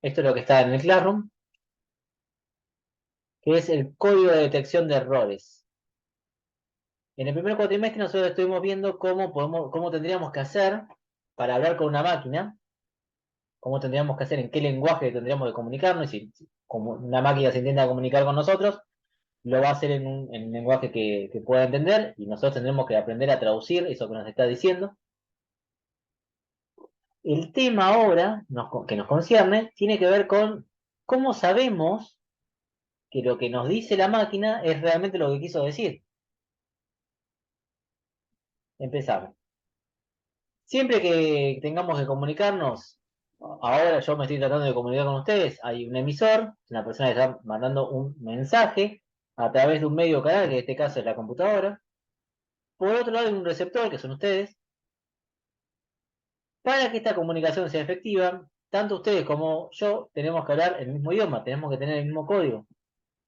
Esto es lo que está en el Classroom, que es el código de detección de errores. En el primer cuatrimestre nosotros estuvimos viendo cómo tendríamos que hacer para hablar con una máquina, cómo tendríamos que hacer, en qué lenguaje tendríamos que comunicarnos, y si como una máquina se intenta comunicar con nosotros, lo va a hacer en un lenguaje que pueda entender, y nosotros tendremos que aprender a traducir eso que nos está diciendo. El tema ahora que nos concierne tiene que ver con cómo sabemos que lo que nos dice la máquina es realmente lo que quiso decir. Empezamos. Siempre que tengamos que comunicarnos, ahora yo me estoy tratando de comunicar con ustedes, hay un emisor, una persona que está mandando un mensaje a través de un medio canal, que en este caso es la computadora. Por otro lado hay un receptor, que son ustedes. Para que esta comunicación sea efectiva, tanto ustedes como yo tenemos que hablar el mismo idioma, tenemos que tener el mismo código,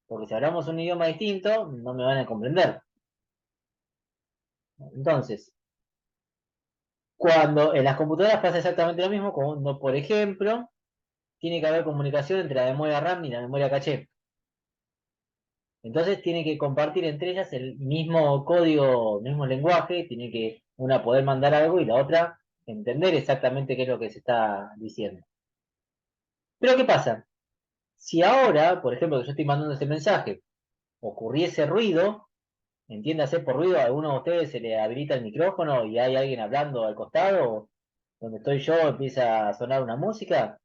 porque si hablamos un idioma distinto, no me van a comprender. Entonces, cuando en las computadoras pasa exactamente lo mismo, cuando, por ejemplo, tiene que haber comunicación entre la memoria RAM y la memoria caché. Entonces tiene que compartir entre ellas el mismo código, el mismo lenguaje, tiene que una poder mandar algo y la otra entender exactamente qué es lo que se está diciendo. Pero ¿qué pasa? Si ahora, por ejemplo, que yo estoy mandando ese mensaje, ocurriese ruido, entiéndase por ruido, a alguno de ustedes se le habilita el micrófono y hay alguien hablando al costado, donde estoy yo, empieza a sonar una música,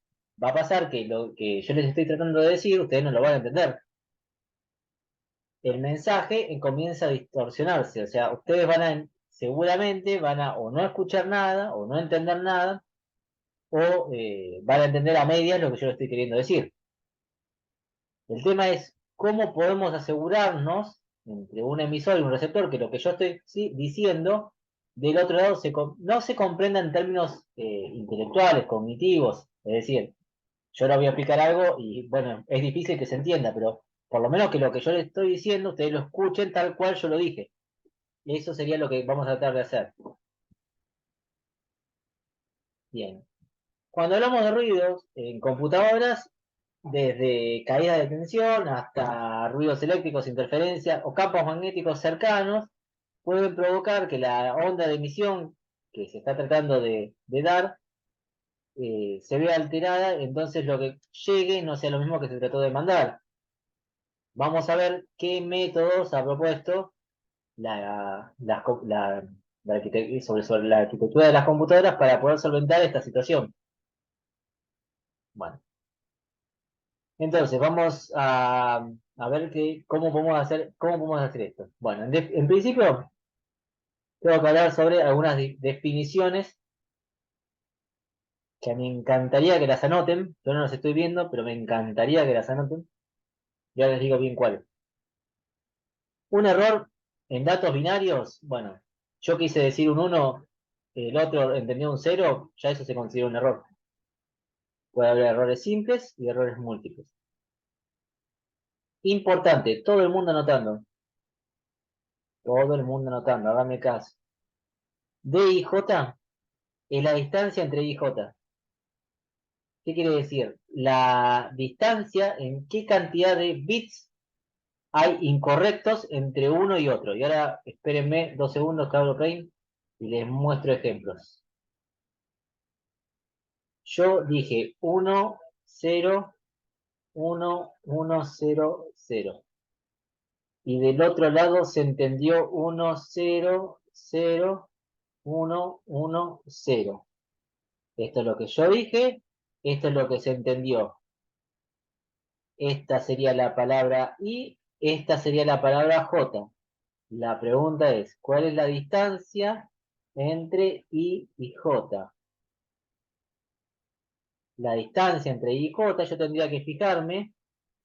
va a pasar que lo que yo les estoy tratando de decir, ustedes no lo van a entender. El mensaje comienza a distorsionarse, o sea, ustedes seguramente van a o no escuchar nada, o no entender nada, o van a entender a medias lo que yo les estoy queriendo decir. El tema es cómo podemos asegurarnos entre un emisor y un receptor que lo que yo estoy diciendo del otro lado no se comprenda en términos intelectuales, cognitivos. Es decir, yo le voy a explicar algo y bueno, es difícil que se entienda, pero por lo menos que lo que yo le estoy diciendo, ustedes lo escuchen tal cual yo lo dije. Y eso sería lo que vamos a tratar de hacer. Bien. Cuando hablamos de ruidos en computadoras, desde caída de tensión hasta ruidos eléctricos, interferencias o campos magnéticos cercanos, pueden provocar que la onda de emisión que se está tratando de dar se vea alterada, entonces lo que llegue no sea lo mismo que se trató de mandar. Vamos a ver qué métodos ha propuesto la, la, la, sobre la arquitectura de las computadoras para poder solventar esta situación. Bueno. Entonces, vamos a ver cómo podemos hacer esto. Bueno, en principio, tengo que hablar sobre algunas definiciones que me encantaría que las anoten. Yo no las estoy viendo, pero me encantaría que las anoten. Ya les digo bien cuáles. Un error en datos binarios, bueno, yo quise decir un uno, el otro entendió un cero, ya eso se considera un error. Puede haber errores simples y errores múltiples. Importante, todo el mundo anotando. Todo el mundo anotando, hágame caso. D y J es la distancia entre I y J. ¿Qué quiere decir? La distancia en qué cantidad de bits hay incorrectos entre uno y otro. Y ahora espérenme 2 segundos que abro Paint y les muestro ejemplos. Yo dije 1, 0, 1, 1, 0, 0. Y del otro lado se entendió 1, 0, 0, 1, 1, 0. Esto es lo que yo dije, esto es lo que se entendió. Esta sería la palabra I, esta sería la palabra J. La pregunta es, ¿cuál es la distancia entre I y J? La distancia entre I y J, yo tendría que fijarme,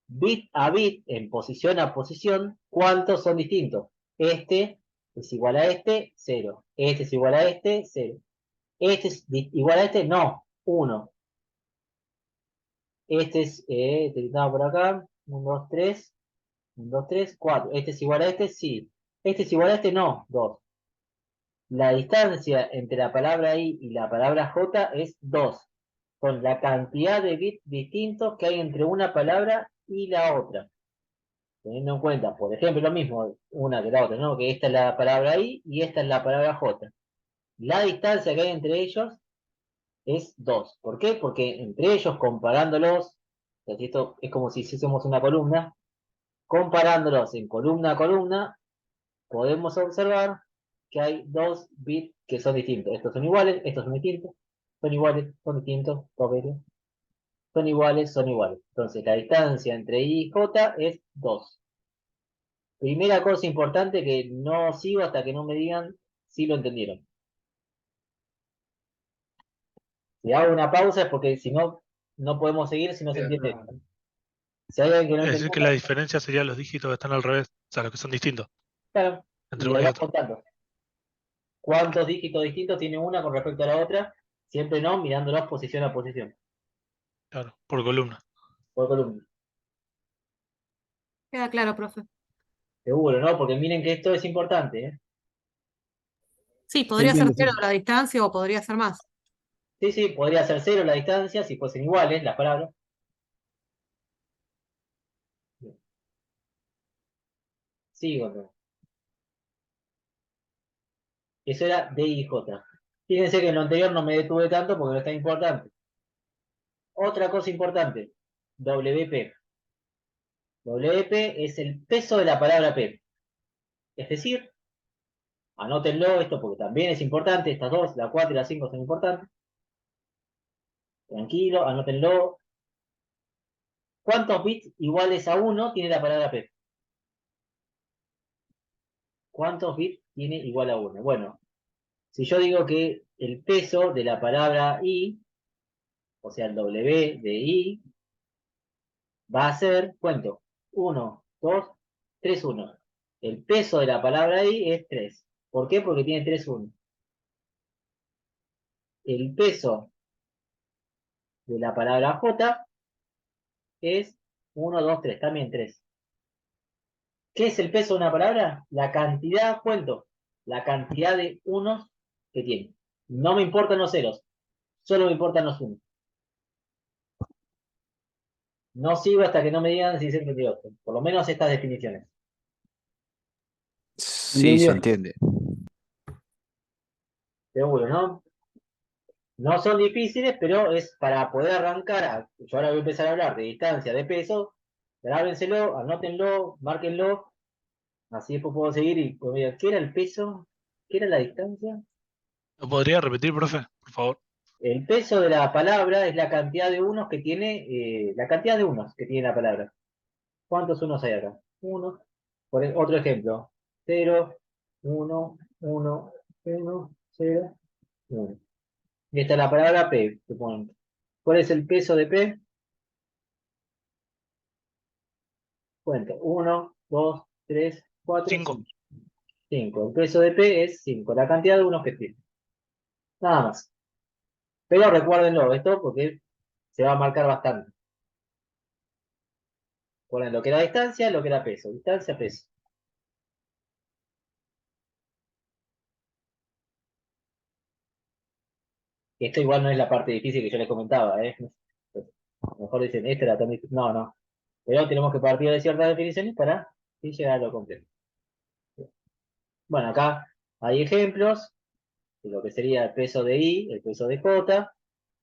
bit a bit, en posición a posición, ¿cuántos son distintos? Este es igual a este, 0. Este es igual a este, 0. Este es igual a este, no, 1. Este es, por acá, 1, 2, 3. 1, 2, 3, 4. ¿Este es igual a este? Sí. ¿Este es igual a este? No. 2. La distancia entre la palabra I y la palabra J es 2. son la cantidad de bits distintos que hay entre una palabra y la otra. Teniendo en cuenta, por ejemplo, lo mismo una que la otra, ¿no? Que esta es la palabra I y esta es la palabra J. La distancia que hay entre ellos es 2. ¿Por qué? Porque entre ellos, comparándolos, esto es como si hiciésemos una columna, comparándolos en columna a columna, podemos observar que hay 2 bits que son distintos. Estos son iguales, estos son distintos, son iguales, son distintos, son iguales, son iguales. Entonces la distancia entre I y J es 2. Primera cosa importante que no sigo hasta que no me digan si lo entendieron. Si hago una pausa es porque si no, no podemos seguir si no se entiende esto. Si hay alguien que no Es decir, entendió, que la diferencia sería los dígitos que están al revés, o sea, los que son distintos claro, entre y ahí uno y vamos otro. contando. ¿Cuántos dígitos distintos tiene una con respecto a la otra? Siempre no, mirándolos posición a posición, Claro, por columna. por columna. Queda claro, profe. Seguro, ¿no? Porque miren que esto es importante, ¿eh? Sí, podría ser Entiendo, cero sí. la distancia o podría ser más. Sí, sí, podría ser 0 la distancia si fuesen iguales las palabras. Sigo, ¿no? Eso era D y J. Fíjense que en lo anterior no me detuve tanto porque no está importante. Otra cosa importante, WP. WP es el peso de la palabra P. Es decir, anótenlo esto porque también es importante, estas dos, la 4 y la 5 son importantes. Tranquilo, anótenlo. ¿Cuántos bits iguales a 1 tiene la palabra P? ¿Cuántos bits tiene igual a 1? Bueno, si yo digo que el peso de la palabra I, o sea, el W de I, va a ser, cuento, 1, 2, 3, 1. El peso de la palabra I es 3. ¿Por qué? Porque tiene 3, 1. El peso de la palabra J es 1, 2, 3, también 3. ¿Qué es el peso de una palabra? La cantidad, cuento, la cantidad de unos que tiene. No me importan los ceros, solo me importan los unos. No sigo hasta que no me digan si se entendió. Por lo menos estas definiciones. Sí, se entiende. Seguro, ¿no? No son difíciles, pero es para poder arrancar. Yo ahora voy a empezar a hablar de distancia, de peso. Grábenselo, anótenlo, márquenlo. Así después puedo seguir y pues, mira, ¿qué era el peso? ¿Qué era la distancia? ¿Lo podría repetir, profe? Por favor. El peso de la palabra es la cantidad de unos que tiene, la cantidad de unos que tiene la palabra. ¿Cuántos unos hay acá? Uno. Otro ejemplo. 0, 1, 1, 1, 0, 1. Y esta es la palabra P. Supongo. ¿Cuál es el peso de P? Cuento. 1, 2, 3, 4, 5. 5. 5. El peso de P es 5. La cantidad de unos que tiene. Nada más. Pero recuérdenlo esto porque se va a marcar bastante. Ponen lo que era distancia, lo que era peso. Distancia, peso. Esto igual no es la parte difícil que yo les comentaba, ¿eh? A lo mejor dicen, esta era tan difícil. No, no. Pero tenemos que partir de ciertas definiciones para sí llegar a lo completo. Bueno, acá hay ejemplos de lo que sería el peso de I, el peso de J.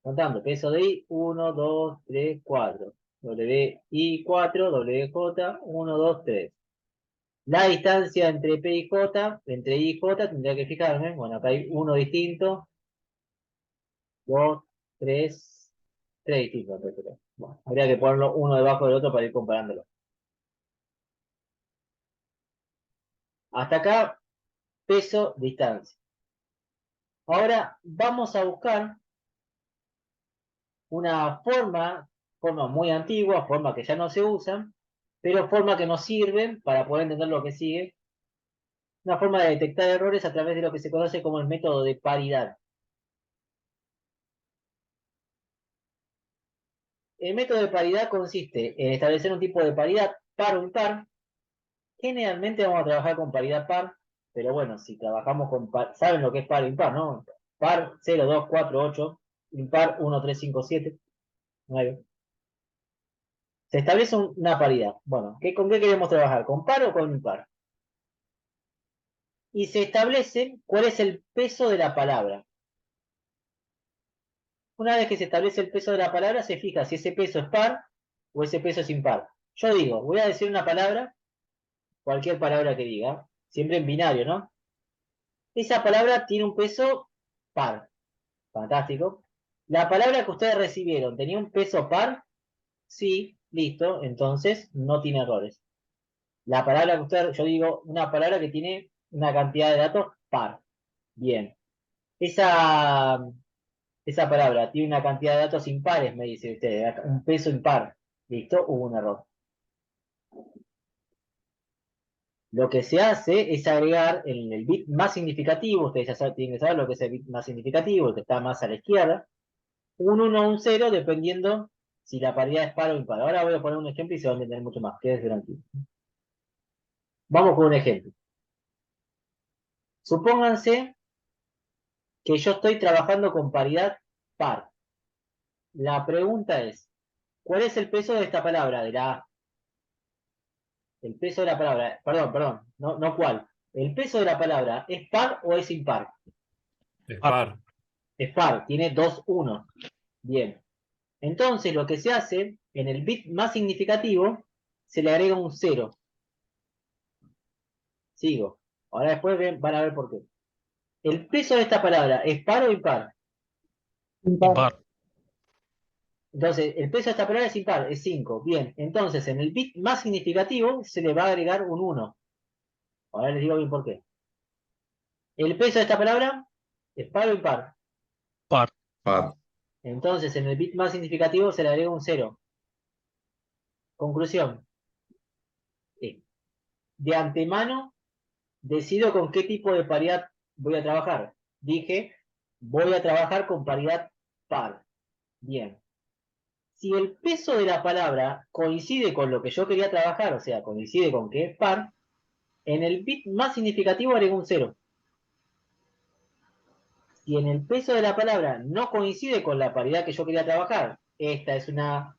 Contando, peso de I, 1, 2, 3, 4. WI 4, WJ, 1, 2, 3. La distancia entre P y J, entre I y J, tendría que fijarme. Bueno, acá hay uno distinto, 2, 3, 3 distintos. Bueno, habría que ponerlo uno debajo del otro para ir comparándolo. Hasta acá, peso, distancia. Ahora vamos a buscar una forma muy antigua, forma que ya no se usan, pero forma que nos sirven para poder entender lo que sigue. Una forma de detectar errores a través de lo que se conoce como el método de paridad. El método de paridad consiste en establecer un tipo de paridad par o impar. Generalmente vamos a trabajar con paridad par, pero bueno, si trabajamos con par, saben lo que es par o impar, ¿no? Par 0, 2, 4, 8. impar 1, 3, 5, 7, 9. Se establece una paridad. Bueno, ¿con qué queremos trabajar? ¿Con par o con impar? Y se establece cuál es el peso de la palabra. Una vez que se establece el peso de la palabra, se fija si ese peso es par o ese peso es impar. Yo digo, voy a decir una palabra, cualquier palabra que diga, siempre en binario, ¿no? Esa palabra tiene un peso par. Fantástico. La palabra que ustedes recibieron, ¿tenía un peso par? Sí, listo, entonces no tiene errores. La palabra que ustedes, yo digo, una palabra que tiene una cantidad de datos par. Bien. Esa palabra tiene una cantidad de datos impares, me dice usted, un peso impar. Listo, hubo un error. Lo que se hace es agregar en el bit más significativo, ustedes ya tienen que saber lo que es el bit más significativo, el que está más a la izquierda, un 1 o un 0, dependiendo si la paridad es par o impar. Ahora voy a poner un ejemplo y se va a entender mucho más. Quédense tranquilos. Vamos con un ejemplo. Supónganse que yo estoy trabajando con paridad par. La pregunta es, ¿cuál es el peso de esta palabra, de la A? El peso de la palabra, perdón, no cuál. ¿El peso de la palabra es par o es impar? Es Par. par. Es par, tiene 2 1. Bien. Entonces lo que se hace, en el bit más significativo, se le agrega un 0. Sigo. Ahora después van a ver por qué. ¿El peso de esta palabra es par o impar? Impar. Entonces, el peso de esta palabra es impar, es 5. Bien, entonces en el bit más significativo se le va a agregar un 1. Ahora les digo bien por qué. ¿El peso de esta palabra es par o impar? Par. Par. Entonces en el bit más significativo se le agrega un 0. Conclusión. De antemano decido con qué tipo de paridad voy a trabajar. Dije, voy a trabajar con paridad par. Bien. Si el peso de la palabra coincide con lo que yo quería trabajar, o sea, coincide con que es par, en el bit más significativo agrego un 0. Si en el peso de la palabra no coincide con la paridad que yo quería trabajar, esta es una...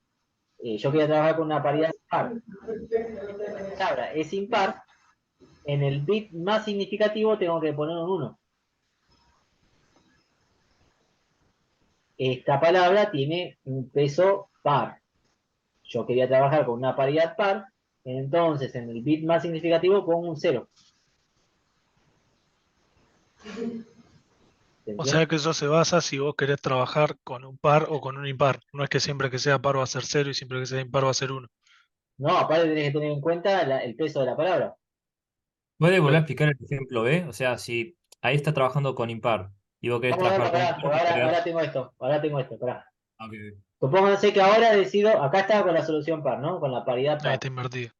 yo quería trabajar con una paridad par. La palabra es impar, en el bit más significativo tengo que poner un 1. Esta palabra tiene un peso par. Yo quería trabajar con una paridad par, entonces en el bit más significativo pongo un 0. ¿Se O entiende? sea que eso se basa si vos querés trabajar con un par o con un impar. No es que siempre que sea par va a ser 0 y siempre que sea impar va a ser 1. No, aparte tenés que tener en cuenta el peso de la palabra. ¿Puede volver a explicar el ejemplo B? O sea, si ahí está trabajando con impar y vos querés Vamos a verlo, trabajar con pará, par, porque vos querés... ahora tengo esto, pará. Ah, ok. Supónganse que ahora decido, acá estaba con la solución par, ¿no? Con la paridad Ahí par. está invertido.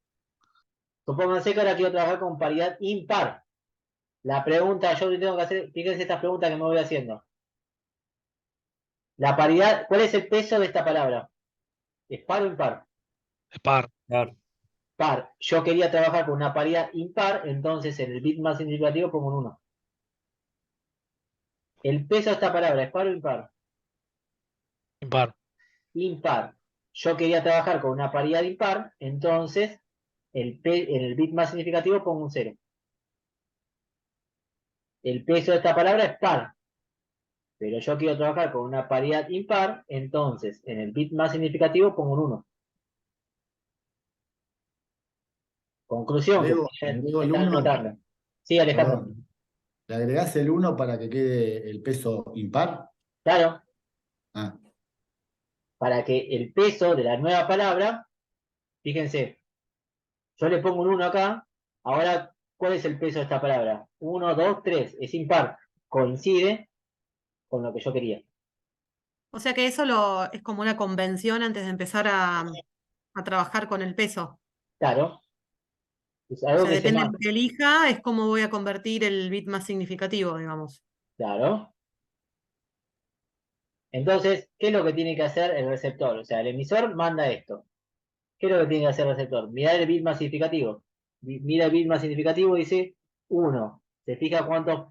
Supónganse que ahora quiero trabajar con paridad impar. La pregunta, yo tengo que hacer, fíjense estas preguntas que me voy haciendo. La paridad, ¿cuál es el peso de esta palabra? ¿Es par o impar? Es par. Par. Par. Yo quería trabajar con una paridad impar, entonces en el bit más significativo pongo un 1. ¿El peso de esta palabra es par o impar? Impar. Impar. Yo quería trabajar con una paridad impar, entonces en el bit más significativo pongo un 0. El peso de esta palabra es par, pero yo quiero trabajar con una paridad impar, entonces en el bit más significativo pongo un 1. Conclusión, que Agrego el están 1, notando. Sí, Alejandro. perdón. ¿Le agregás el 1 para que quede el peso impar? Claro, Ah, para que el peso de la nueva palabra, fíjense, yo le pongo un 1 acá, ahora, ¿cuál es el peso de esta palabra? 1, 2, 3, es impar, coincide con lo que yo quería. O sea que eso es como una convención antes de empezar a trabajar con el peso. Claro, es O algo sea, que se depende de manda, lo que elija, es cómo voy a convertir el bit más significativo, digamos. claro. Entonces, ¿qué es lo que tiene que hacer el receptor? O sea, el emisor manda esto. ¿Qué es lo que tiene que hacer el receptor? Mirar el bit más significativo. Mira el bit más significativo y dice 1. Se fija cuántos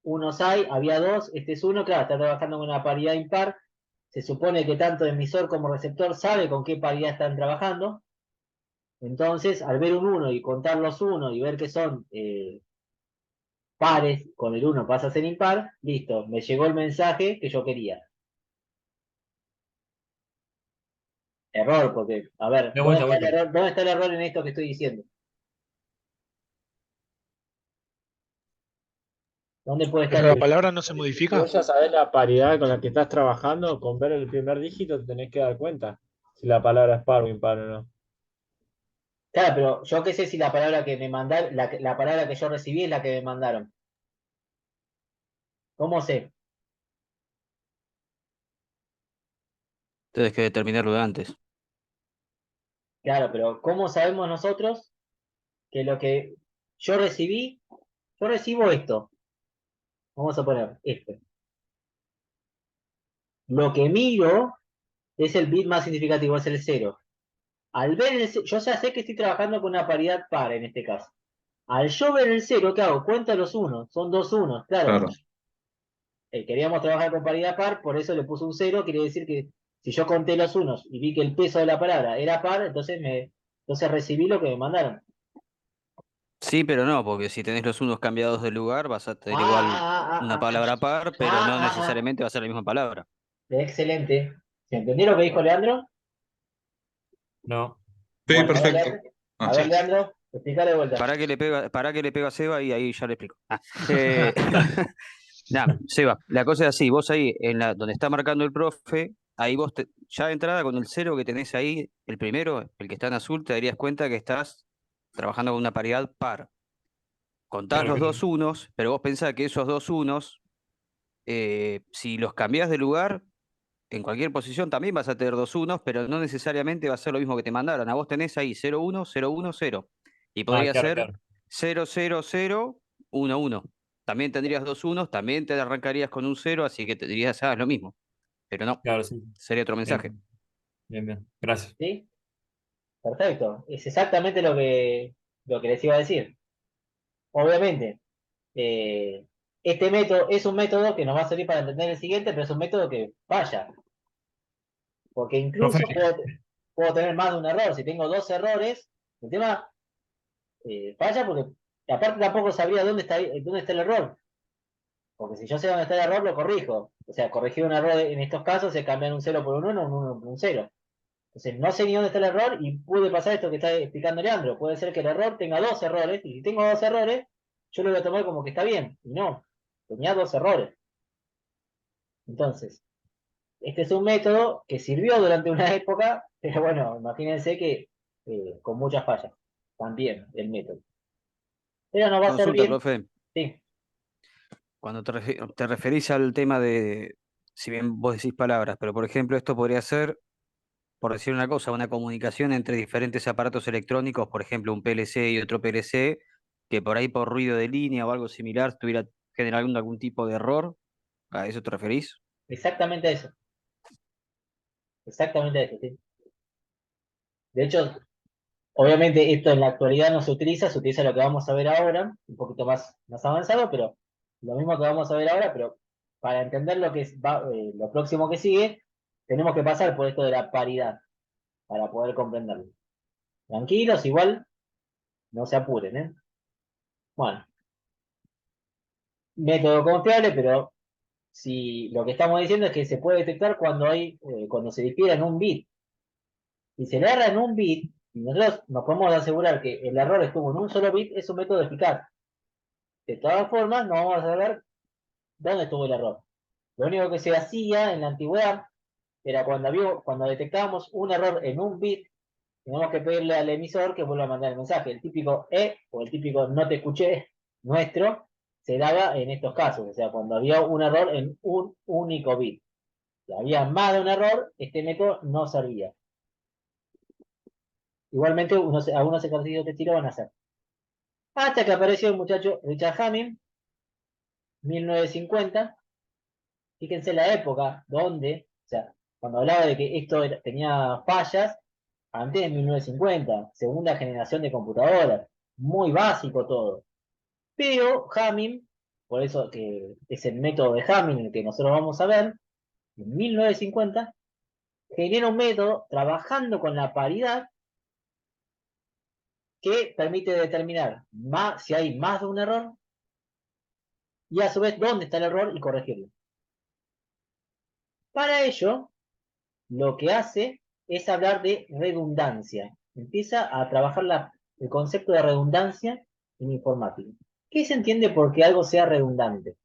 unos hay, había 2, este es 1, claro, está trabajando con una paridad impar, se supone que tanto emisor como receptor sabe con qué paridad están trabajando. Entonces, al ver un 1 y contar los 1 y ver que son pares, con el 1 pasa a ser impar, listo, me llegó el mensaje que yo quería. Error, porque, a ver, De vuelta, vuelta. ¿dónde está el error en esto que estoy diciendo? ¿Dónde puede estar Pero la el... palabra no se Si modifica. vos ya sabés la paridad con la que estás trabajando, con ver el primer dígito te tenés que dar cuenta si la palabra es par o impar o no. Claro, pero yo qué sé si la palabra que me mandaron, la palabra que yo recibí es la que me mandaron. ¿Cómo sé? Tienes que determinarlo de antes. Claro, pero ¿cómo sabemos nosotros que lo que yo recibí, yo recibo esto? Vamos a poner esto. Lo que miro es el bit más significativo, es el 0. Al ver yo ya sé que estoy trabajando con una paridad par en este caso. Al yo ver el 0, ¿qué hago? Cuento los unos, son dos unos, claro. Claro. Queríamos trabajar con paridad par, por eso le puse un 0, quiere decir que si yo conté los unos y vi que el peso de la palabra era par, entonces recibí lo que me mandaron. Sí, pero no, porque si tenés los unos cambiados de lugar, vas a tener igual una Ah, palabra par, pero ah, no ah, ah. necesariamente va a ser la misma palabra. Excelente. ¿Se entendió lo que dijo Leandro? No. Sí, Bueno, perfecto. a Ah, ver, Leandro, explícale de vuelta. Para que le pega a Seba y ahí ya le explico. Nada, Seba, la cosa es así, vos ahí, donde está marcando el profe, ahí vos ya de entrada con el 0 que tenés ahí, el primero, el que está en azul, te darías cuenta que estás trabajando con una paridad par. Contás Claro, los pero dos unos, pero vos pensás que esos dos unos, si los cambiás de lugar, en cualquier posición también vas a tener dos unos, pero no necesariamente va a ser lo mismo que te mandaron. A vos tenés ahí 0, 1, 0, 1, 0. Y podría claro, ser claro. 0, 0, 0, 1, 1. También tendrías dos unos, también te arrancarías con un 0, así que te dirías, ah, es lo mismo. Pero no, Claro, sí. sería otro mensaje. Bien, bien, bien. Gracias. ¿Sí? Perfecto. Es exactamente lo que les iba a decir. Obviamente, eh, este método es un método que nos va a servir para entender el siguiente, pero es un método que falla. Porque Profe, incluso puedo tener más de un error. Si tengo dos errores, el tema falla porque aparte tampoco sabría dónde está el error. Porque si yo sé dónde está el error, lo corrijo. O sea, corregir un error en estos casos es cambiar un 0 por un 1, un 1 por un 0. Entonces, no sé ni dónde está el error y puede pasar esto que está explicando Leandro. Puede ser que el error tenga dos errores y si tengo dos errores, yo lo voy a tomar como que está bien. Y no, tenía dos errores. Entonces, este es un método que sirvió durante una época, pero bueno, imagínense que con muchas fallas. También el método. Pero nos va a Consulta, servir. profe, Sí, cuando te referís al tema de, si bien vos decís palabras, pero por ejemplo esto podría ser, por decir una cosa, una comunicación entre diferentes aparatos electrónicos, por ejemplo un PLC y otro PLC, que por ahí por ruido de línea o algo similar estuviera generando algún tipo de error. ¿A eso te referís? exactamente eso. Exactamente eso, sí. De hecho, obviamente esto en la actualidad no se utiliza lo que vamos a ver ahora, un poquito más avanzado, pero lo mismo que vamos a ver ahora, pero para entender lo que lo próximo que sigue, tenemos que pasar por esto de la paridad para poder comprenderlo. Tranquilos, igual, no se apuren, ¿eh? Bueno, método confiable, pero si lo que estamos diciendo es que se puede detectar cuando se difiere en un bit. Si se le erra en un bit, y nosotros nos podemos asegurar que el error estuvo en un solo bit, es un método eficaz. De todas formas, no vamos a saber dónde estuvo el error. Lo único que se hacía en la antigüedad era cuando detectábamos un error en un bit, teníamos que pedirle al emisor que vuelva a mandar el mensaje. El típico o el típico no te escuché nuestro se daba en estos casos, o sea, cuando había un error en un único bit. Si había más de un error, este método no servía. Igualmente, algunos ejercicios de estilo van a hacer. Hasta que apareció el muchacho Richard Hamming, 1950. Fíjense la época donde, o sea, cuando hablaba de que esto tenía fallas, antes de 1950, segunda generación de computadoras, muy básico todo. Pero Hamming, por eso que es el método de Hamming el que nosotros vamos a ver, en 1950, genera un método trabajando con la paridad que permite determinar si hay más de un error y a su vez dónde está el error y corregirlo. Para ello, lo que hace es hablar de redundancia. Empieza a trabajar el concepto de redundancia en informática. ¿Qué se entiende por que algo sea redundante?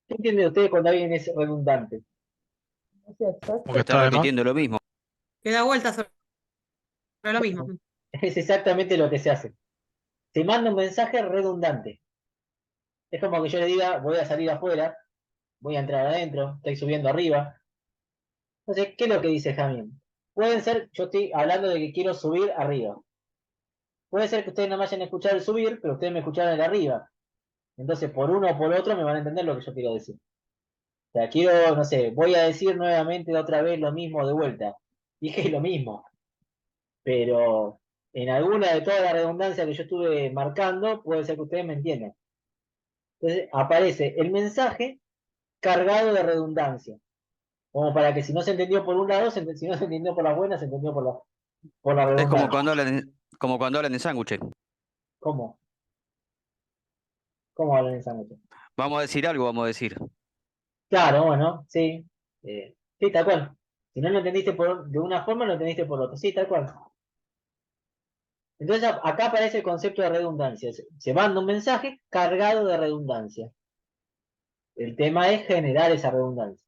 ¿Qué entiende usted cuando alguien es redundante? Como que Está está de más. repitiendo lo mismo. Que da vueltas sobre lo mismo. Es exactamente lo que se hace. Se manda un mensaje redundante. Es como que yo le diga, voy a salir afuera, voy a entrar adentro, estoy subiendo arriba. Entonces, ¿qué es lo que dice Jamín? Pueden ser, yo estoy hablando de que quiero subir arriba. Puede ser que ustedes no me hayan escuchado el subir, pero ustedes me escucharon el arriba. Entonces, por uno o por otro me van a entender lo que yo quiero decir. O sea, quiero, no sé, voy a decir nuevamente otra vez lo mismo de vuelta. Dije lo mismo, pero en alguna de todas las redundancias que yo estuve marcando, puede ser que ustedes me entiendan. Entonces, aparece el mensaje cargado de redundancia. Como para que si no se entendió por un lado, si no se entendió por las buenas, se entendió por la Es redundancia. como cuando hablan en sándwiches. ¿Cómo? ¿Cómo hablan en sándwich? Vamos a decir algo, vamos a decir. Claro, bueno, sí. Sí, tal cual. Si no lo entendiste de una forma, lo entendiste por otra. Sí, tal cual. Entonces acá aparece el concepto de redundancia. Se manda un mensaje cargado de redundancia. El tema es generar esa redundancia.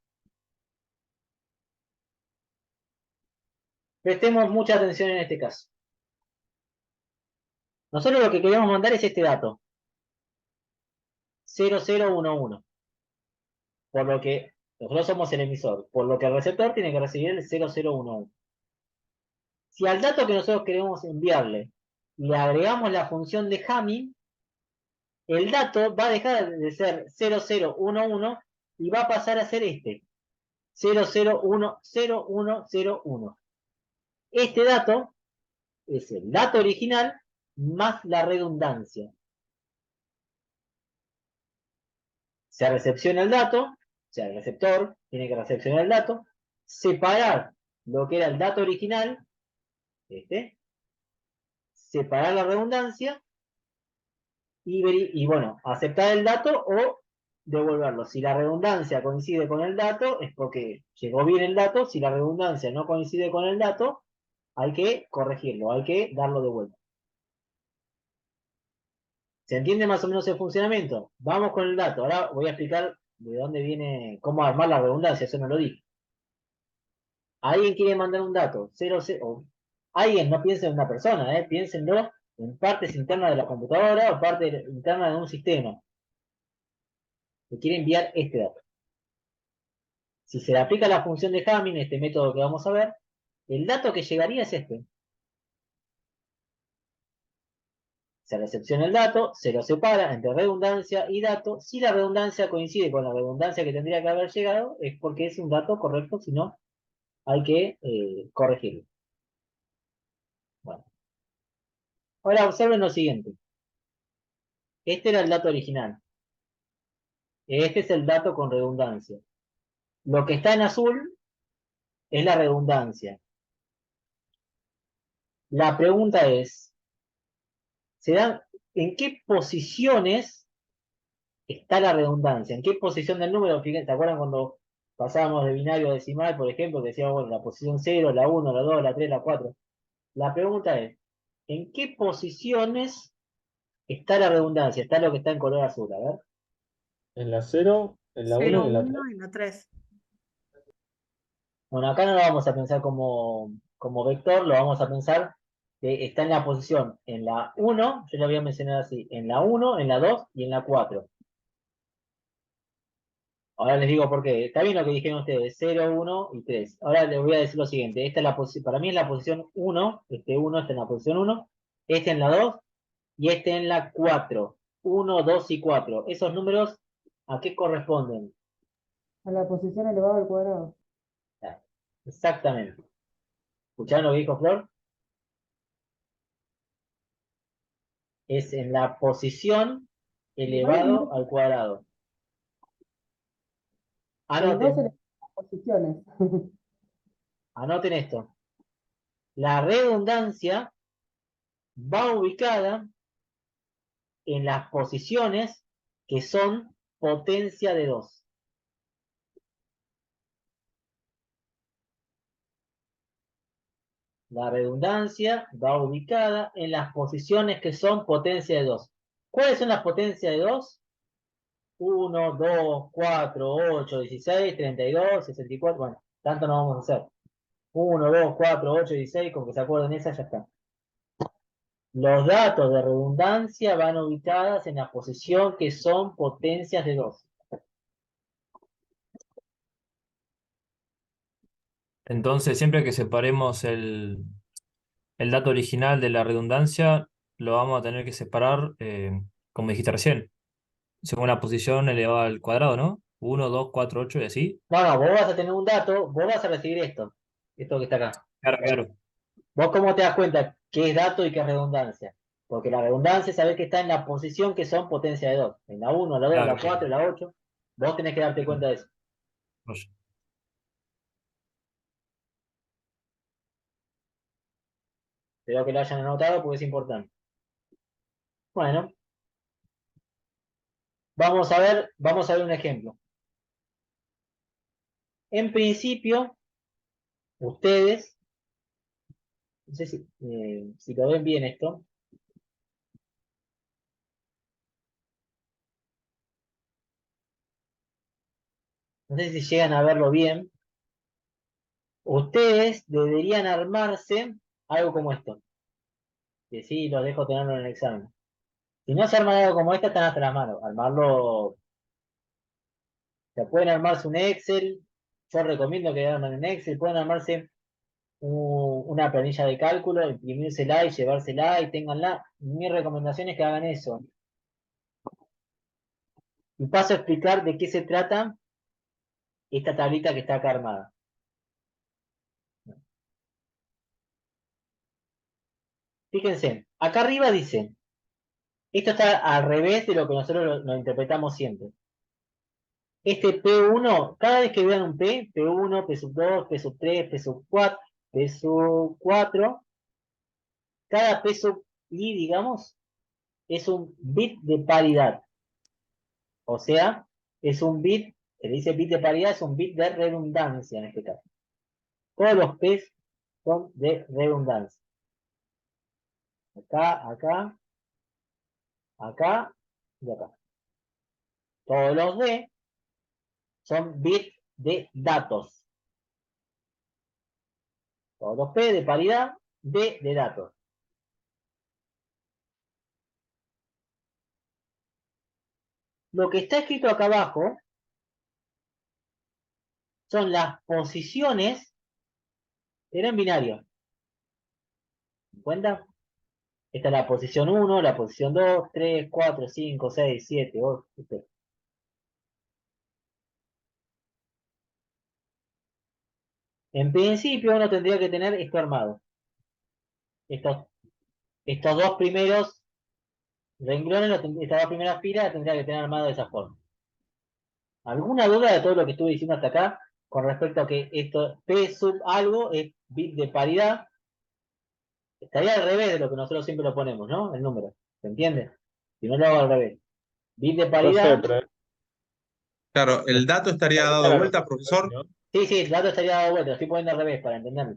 Prestemos mucha atención en este caso. Nosotros lo que queremos mandar es este dato. 0011. Por lo que nosotros somos el emisor. Por lo que el receptor tiene que recibir el 0011. Si al dato que nosotros queremos enviarle le agregamos la función de Hamming, el dato va a dejar de ser 0011 y va a pasar a ser este. 00101001. Este dato es el dato original más la redundancia. Se recepciona el dato, o sea, el receptor tiene que recepcionar el dato, separar lo que era el dato original, separar la redundancia y bueno, aceptar el dato o devolverlo. Si la redundancia coincide con el dato, es porque llegó bien el dato. Si la redundancia no coincide con el dato, hay que corregirlo, hay que darlo de vuelta. ¿Se entiende más o menos el funcionamiento? Vamos con el dato. Ahora voy a explicar de dónde viene, cómo armar la redundancia, eso no lo dije. Alguien quiere mandar un dato, 00, alguien, no piensen en una persona, piénsenlo en partes internas de la computadora o parte interna de un sistema. Que quiere enviar este dato. Si se le aplica la función de Hamming, este método que vamos a ver, el dato que llegaría es este. Se recepciona el dato, se lo separa entre redundancia y dato. Si la redundancia coincide con la redundancia que tendría que haber llegado, es porque es un dato correcto, si no, hay que corregirlo. Bueno. Ahora observen lo siguiente. Este era el dato original. Este es el dato con redundancia. Lo que está en azul es la redundancia. La pregunta es, ¿en qué posiciones está la redundancia? ¿En qué posición del número? Fíjense, ¿se acuerdan cuando pasábamos de binario a decimal, por ejemplo, que decíamos, bueno, la posición 0, la 1, la 2, la 3, la 4? La pregunta es, ¿en qué posiciones está la redundancia? Está lo que está en color azul, a ver. En la 0, en la 1 y 0, en la 3. 1 y la 3. Bueno, acá no lo vamos a pensar como vector, lo vamos a pensar que está en la posición en la 1, yo lo voy a mencionar así, en la 1, en la 2 y en la 4. Ahora les digo por qué. Está bien lo que dijeron ustedes, 0, 1 y 3. Ahora les voy a decir lo siguiente. Esta es la para mí es la posición 1. Este 1 está en la posición 1. Este en la 2 y este en la 4. 1, 2 y 4. Esos números, ¿a qué corresponden? A la posición elevada al cuadrado. Exactamente. ¿Escucharon lo que dijo Flor? Es en la posición elevado al cuadrado. El 2 Anoten, elevado a las posiciones. anoten esto. La redundancia va ubicada en las posiciones que son potencia de 2. La redundancia va ubicada en las posiciones que son potencia de 2. ¿Cuáles son las potencias de 2? 1, 2, 4, 8, 16, 32, 64. Bueno, tanto no vamos a hacer. 1, 2, 4, 8, 16, con que se acuerden esa ya está. Los datos de redundancia van ubicadas en la posición que son potencias de 2. Entonces, siempre que separemos el dato original de la redundancia, lo vamos a tener que separar, como dijiste recién, según la posición elevada al cuadrado, ¿no? 1, 2, 4, 8 y así. No, vos vas a tener un dato, vos vas a recibir esto que está acá. Claro, claro. ¿Vos cómo te das cuenta qué es dato y qué es redundancia? Porque la redundancia sabés que está en la posición que son potencia de 2. En la 1, la 2, Claro, la 4, la 8. Vos tenés que darte cuenta de eso. claro. Espero que lo hayan anotado porque es importante. Bueno, vamos a ver un ejemplo. En principio, ustedes, no sé si lo ven bien esto, no sé si llegan a verlo bien, ustedes deberían armarse algo como esto, que sí, los dejo tenerlo en el examen. Si no se arman algo como esto, están hasta las manos. Armarlo, se pueden armarse un Excel, yo recomiendo que armen en Excel, pueden armarse una planilla de cálculo, imprimírsela y llevársela y ténganla. Mi recomendación es que hagan eso. Y paso a explicar de qué se trata esta tablita que está acá armada. Fíjense, acá arriba dice, esto está al revés de lo que nosotros lo interpretamos siempre. Este P1, cada vez que vean un P, P1, P sub 2, P sub 3, P sub 4, P sub 4, cada P sub I, digamos, es un bit de paridad. O sea, es un bit, se le dice bit de paridad, es un bit de redundancia en este caso. Todos los P son de redundancia. Acá, acá, acá y acá. Todos los D son bits de datos. Todos los P de paridad, D de datos. Lo que está escrito acá abajo son las posiciones, pero en binario. ¿Se dan cuenta? Esta es la posición 1, la posición 2, 3, 4, 5, 6, 7, 8, etc. En principio uno tendría que tener esto armado. Estos dos primeros renglones, estas dos primeras filas, tendría que tener armado de esa forma. ¿Alguna duda de todo lo que estuve diciendo hasta acá con respecto a que esto P sub algo es bit de paridad? Estaría al revés de lo que nosotros siempre lo ponemos, ¿no? El número. ¿Se entiende? Si no lo hago al revés. Bit de No sé, paridad. pero Claro, el dato estaría estaría dado la vuelta, notación así, profesor. ¿no? Sí, el dato estaría dado vuelta. Lo estoy poniendo al revés para entenderlo.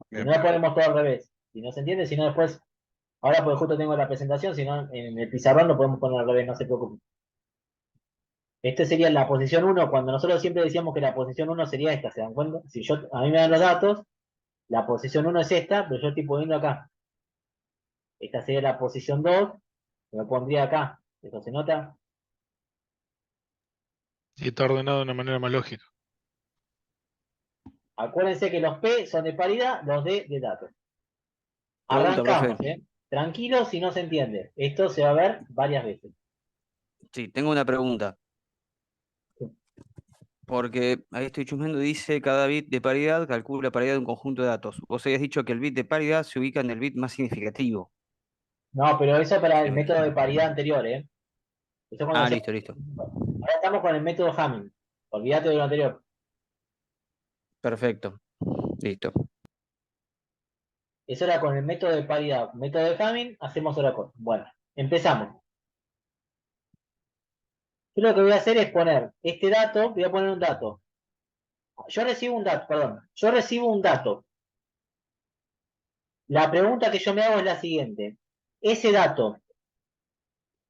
Si Bien. no lo ponemos todo al revés. Si no se entiende, si no después. Ahora porque justo tengo la presentación, si no en el pizarrón lo podemos poner al revés, no se preocupen. Este sería la posición 1, cuando nosotros siempre decíamos que la posición 1 sería esta, ¿se dan cuenta? Si a mí me dan los datos, la posición 1 es esta, pero yo estoy poniendo acá. Esta sería la posición 2, lo pondría acá. ¿Eso se nota? Y está ordenado de una manera más lógica. Acuérdense que los P son de paridad, los D de datos. Pregunta, profe. Arrancamos, ¿eh? Tranquilo si no se entiende. Esto se va a ver varias veces. Sí, tengo una pregunta. Porque ahí estoy chusmeando, dice cada bit de paridad calcula la paridad de un conjunto de datos. Vos habías dicho que el bit de paridad se ubica en el bit más significativo. No, pero eso para el Pero método de paridad anterior, ¿eh? Eso cuando Ah, yo- listo, listo. Ahora estamos con el método Hamming. Olvídate de lo anterior. Perfecto. Listo. Eso era con el método de paridad. Método de Hamming, hacemos otra cosa. Bueno, empezamos. Yo lo que voy a hacer es poner este dato, voy a poner un dato. Yo recibo un dato, perdón. Yo recibo un dato. La pregunta que yo me hago es la siguiente. Ese dato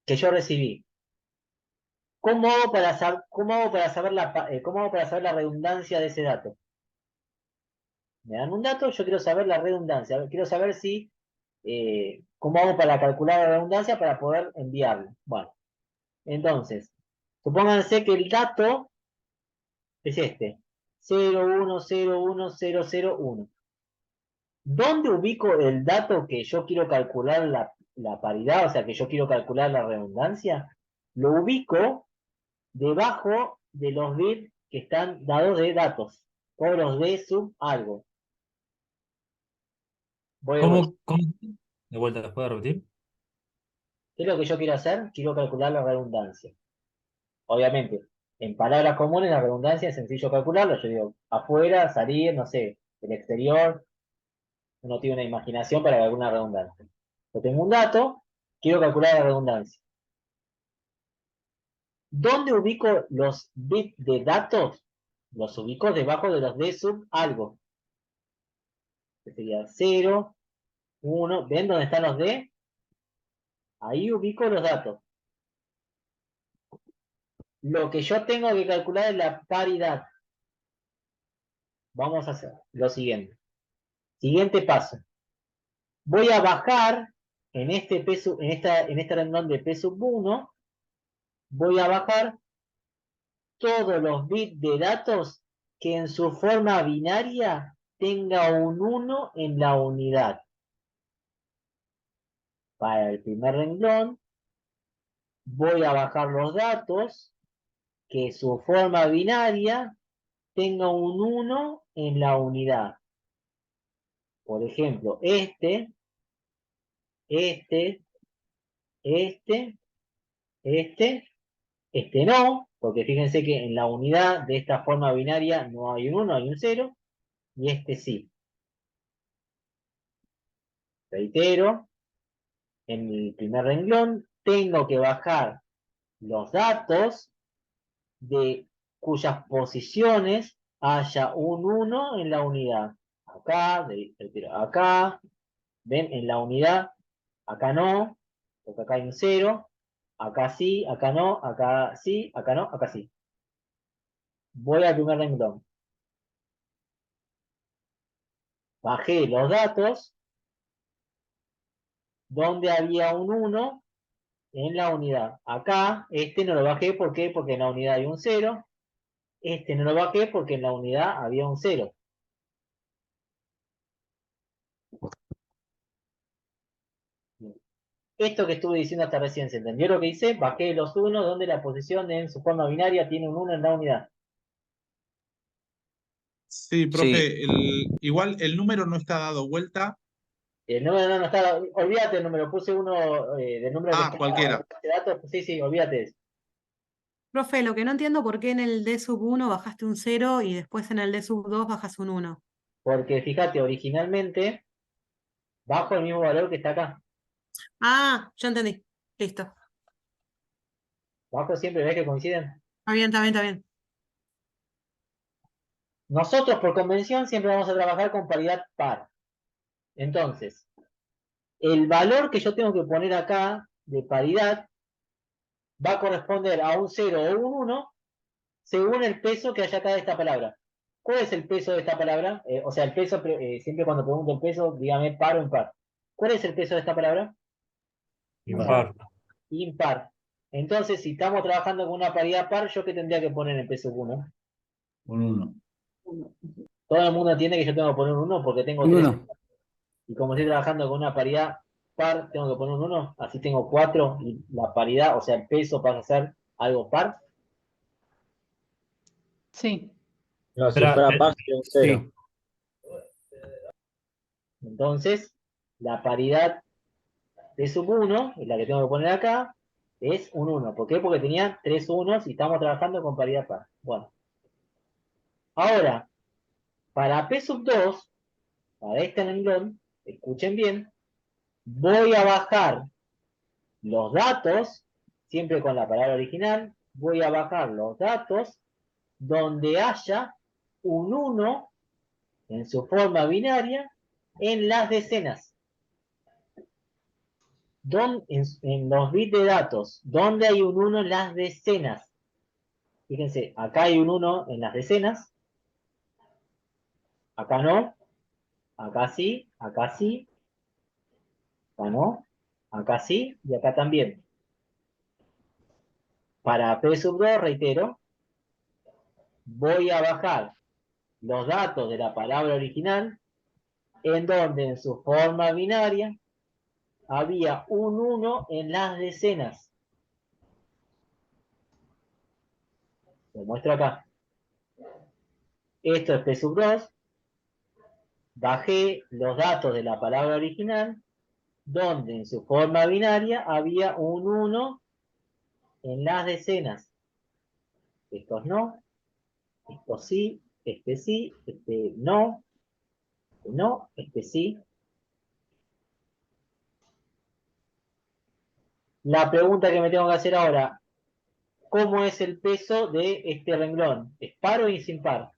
que yo recibí, ¿cómo hago para saber la redundancia de ese dato? Me dan un dato, yo quiero saber la redundancia. Quiero saber si, cómo hago para calcular la redundancia para poder enviarlo. Bueno, entonces, supónganse que el dato es este. 0101001. ¿Dónde ubico el dato que yo quiero calcular la paridad? O sea, que yo quiero calcular la redundancia. Lo ubico debajo de los bits que están dados de datos. O los de sub algo. Voy de vuelta. ¿Cómo? De vuelta, ¿las puedo repetir? ¿Qué es lo que yo quiero hacer? Quiero calcular la redundancia. Obviamente, en palabras comunes, la redundancia es sencillo calcularlo. Yo digo, afuera, salir, no sé, el exterior. Uno tiene una imaginación para alguna redundancia. Yo tengo un dato, quiero calcular la redundancia. ¿Dónde ubico los bits de datos? Los ubico debajo de los de sub algo. Que sería 0, 1. ¿Ven dónde están los D? Ahí ubico los datos. Lo que yo tengo que calcular es la paridad. Vamos a hacer lo siguiente. Siguiente paso. Voy a bajar en este renglón de P sub 1, voy a bajar todos los bits de datos que en su forma binaria tenga un 1 en la unidad. Para el primer renglón, voy a bajar los datos que su forma binaria tenga un 1 en la unidad. Por ejemplo, este no, porque fíjense que en la unidad de esta forma binaria no hay un 1, hay un 0, y este sí. Reitero, en el primer renglón tengo que bajar los datos de cuyas posiciones haya un 1 en la unidad. Acá, reitero, acá, ven, en la unidad, acá no, porque acá hay un 0, acá sí, acá no, acá sí, acá no, acá sí. Voy al primer renglón. Bajé los datos donde había un 1 en la unidad. Acá, este no lo bajé, ¿por qué? Porque en la unidad hay un 0. Este no lo bajé porque en la unidad había un 0. Esto que estuve diciendo hasta recién, ¿se entendió lo que hice? Bajé los 1 donde la posición en su forma binaria tiene un 1 en la unidad. Sí, Sí, profe, igual el número no está dado vuelta. El número no está, olvídate el número, puse uno del número que Ah, está cualquiera. de datos, sí, olvídate de eso. Profe, lo que no entiendo por qué en el D sub 1 bajaste un 0 y después en el D sub 2 bajas un 1. Porque fíjate, originalmente bajo el mismo valor que está acá. Ah, ya entendí. Listo. Bajo siempre, ¿ves que coinciden? Está bien, está bien, está bien. Nosotros por convención siempre vamos a trabajar con paridad par. Entonces, el valor que yo tengo que poner acá de paridad va a corresponder a un 0 o un 1 según el peso que haya acá de esta palabra. ¿Cuál es el peso de esta palabra? O sea, el peso, siempre cuando pregunto el peso, dígame par o impar. ¿Cuál es el peso de esta palabra? Impar. Impar. Entonces, si estamos trabajando con una paridad par, ¿yo qué tendría que poner en peso 1? Un 1. Todo el mundo entiende que yo tengo que poner un 1 porque tengo Un 3. 1. Y como estoy trabajando con una paridad par, tengo que poner un 1. Así tengo 4 y la paridad, o sea, el peso pasa a ser algo par. Sí. No, si Espera, fuera par sería un 0. sí. Entonces, la paridad de sub 1 es la que tengo que poner acá. es un 1. ¿Por qué? Porque tenía 3 unos y estamos trabajando con paridad par. Bueno. Ahora, para P sub 2, para este renglón, escuchen bien, voy a bajar los datos, siempre con la palabra original, voy a bajar los datos donde haya un 1 en su forma binaria en las decenas. En los bits de datos, ¿dónde hay un 1 en las decenas? Fíjense, acá hay un 1 en las decenas, acá no, acá sí, acá sí, acá no, acá sí y acá también. Para P sub 2, reitero, voy a bajar los datos de la palabra original en donde en su forma binaria había un 1 en las decenas. Lo muestro acá. Esto es P sub 2. Bajé los datos de la palabra original donde en su forma binaria había un 1 en las decenas. Estos no, estos sí, este no, este sí. La pregunta que me tengo que hacer ahora, ¿cómo es el peso de este renglón? ¿Es par o es impar?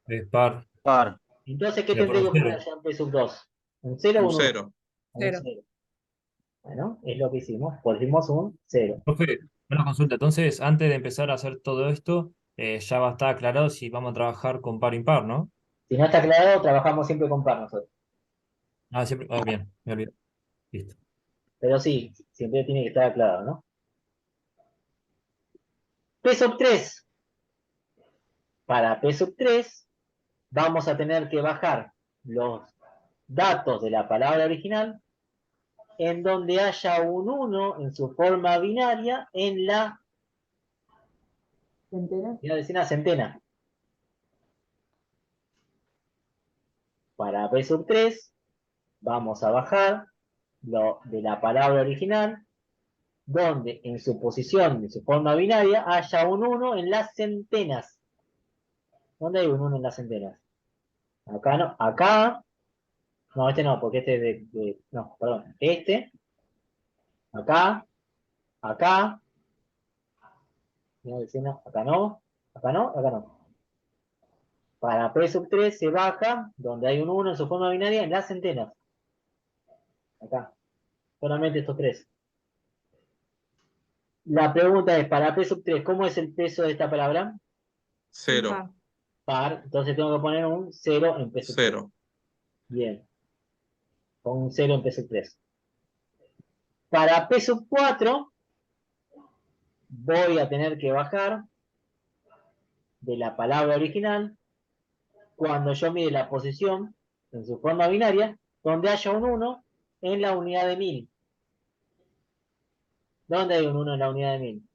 Es par. Par. Entonces, ¿qué Le tendré que ponemos poner 0. allá en P sub 2? ¿Un 0 o Un un 1? 0. Un Cero. 0. Bueno, es lo que hicimos. Pusimos un 0. Profe, una consulta. Entonces, antes de empezar a hacer todo esto, ya va a estar aclarado si vamos a trabajar con par impar, ¿no? Si no está aclarado, trabajamos siempre con par nosotros. Ah, siempre. Ah, bien, me olvidé. Listo. Pero sí, siempre tiene que estar aclarado, ¿no? P sub 3. Para P sub 3 vamos a tener que bajar los datos de la palabra original en donde haya un 1 en su forma binaria en la ¿Centena? decena centena. Para P sub 3 vamos a bajar lo de la palabra original donde en su posición, en su forma binaria, haya un 1 en las centenas. ¿Dónde hay un 1 en las centenas? Acá no, acá, no, este no, porque este es no, perdón, este, acá, acá, decena, acá no, acá no, acá no. Para P sub 3 se baja, donde hay un 1 en su forma binaria, en las centenas. Acá, solamente estos tres. La pregunta es, para P sub 3, ¿cómo es el peso de esta palabra? 0. Impar. Par, entonces tengo que poner un 0 en P sub 3. 0. Bien. Con un 0 en P sub 3. Para P sub 4, voy a tener que bajar de la palabra original cuando yo mire la posición en su forma binaria, donde haya un 1 en la unidad de 1000. ¿Dónde hay un 1 en la unidad de 1000?